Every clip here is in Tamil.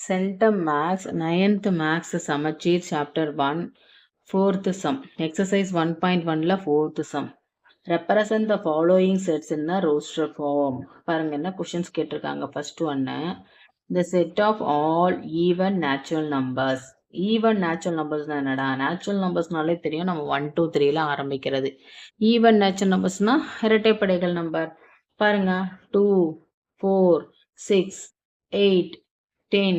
Centum Max 9th Max Samachir Chapter 1 4th Sum Exercise 1.1 la 4th Sum Represent the following sets in a roster form. பாருங்க என்ன questions கேட்டிருக்காங்க. First one, the set of all even natural numbers. Even natural numbers என்னடா? Natural numbers நாலே தெரியும், நம்ம 1 2 3 ல ஆரம்பிக்கிறது. Even natural numbers னா இரட்டைப்படைகள் நம்பர். பாருங்க 2 4 6 8 10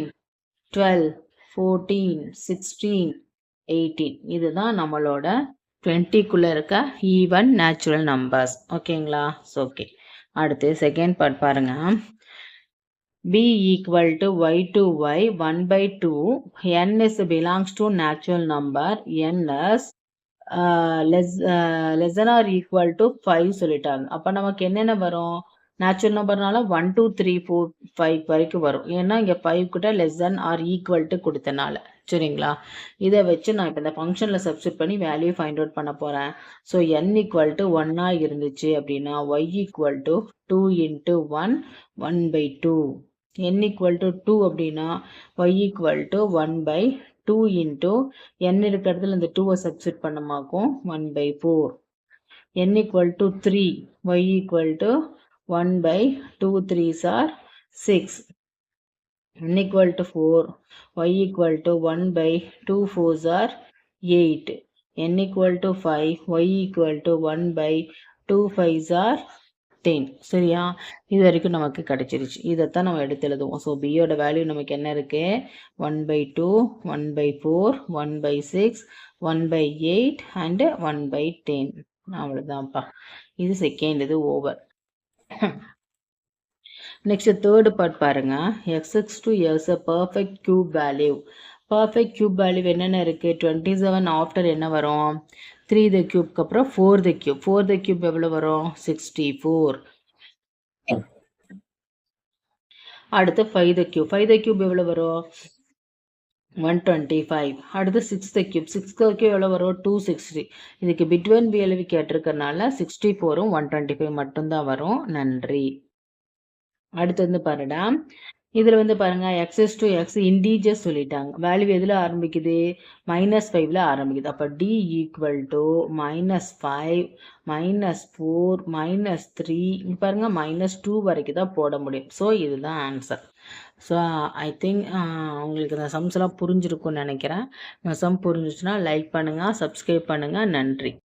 12 14 16 18 இதுதான் நம்மளோட 20க்குள்ள இருக்க ஈவன் நேச்சுரல் நம்பர்ஸ். ஓகேங்களா? ஓகே. அடுத்து செகண்ட் பார்ட் பாருங்க. b equal to y to y 1 by 2 n is belongs to natural number n is less than or equal to 5 சொல்லிட்டாங்க. அப்ப நமக்கு என்னென்ன வரும்? நேச்சுரல் நம்பர்னால 1 2 3 4 5 வரைக்கும் வரும். ஏன்னா இங்கே 5 கிட்ட less than or equal to கொடுத்தனால. சரிங்களா? இதை வச்சு நான் இப்போ இந்த ஃபங்க்ஷனில் சப்ஸ்டியூட் பண்ணி வேல்யூ ஃபைண்ட் அவுட் பண்ண போகிறேன். ஸோ என் ஈக்குவல் டு 1 இருந்துச்சு அப்படின்னா Y equal to 2 into 1 1 by 2. N equal to 2 அப்படின்னா Y equal to 1 by 2 into N இருக்கிறதுல இந்த 2வை சப்ஸ்டியூட் பண்ணமாக்கும் 1 by 4. n equal to 3 y equal to 1 by 2 3s are 6. n equal to 4 y equal to 1 by 2 4s are 8. n equal to 5 y equal to 1 by 2 5s are 10. சரியா? இது வரைக்கும் நமக்கு கிடைச்சிருச்சு. இதைத்தான் நம்ம எடுத்து எழுதுவோம். ஸோ பியோட வேல்யூ நமக்கு என்ன இருக்கு? 1 by 2 1 by 4 1 by 6 1 by 8 and 1 by 10. அவ்வளோதான்ப்பா. இது செகண்ட், இது ஓவர். நெக்ஸ்ட் தேர்ட் பார்ட் பாருங்க. x to s perfect cube value. Perfect cube value என்னென்ன இருக்கு? 27 ஆஃப்டர் என்ன வரும்? 3 the cube அப்புறம் 4 the cube. 4 the cube எவ்வளோ வரும்? 64. அடுத்து 5 the cube. 5 the cube எவ்வளோ வரும்? 125. அடுத்து 6 the cube. 6 the cube எவ்வளோ வரும்? 260. இதுக்கு பிட்வீன் வேல்யூ கேட்டிருக்கறனால 64ம் 125 மட்டும்தான் வரும். நன்றி. அடுத்து வந்து பாருடா, இதில் வந்து பாருங்க x to x இன்டீஜர் சொல்லிட்டாங்க. வேல்யூ எதில் ஆரம்பிக்குது? -5ல் ஆரம்பிக்குது. அப்போ d ஈக்குவல் டு -5 -4 -3 பாருங்க -2 வரைக்கும் தான் போட முடியும். ஸோ இதுதான் ஆன்சர். ஸோ ஐ திங்க் உங்களுக்கு இந்த சம்ஸ்லாம் புரிஞ்சிருக்கும்னு நினைக்கிறேன். சம் புரிஞ்சிச்சுன்னா லைக் பண்ணுங்கள், சப்ஸ்கிரைப் பண்ணுங்கள். நன்றி.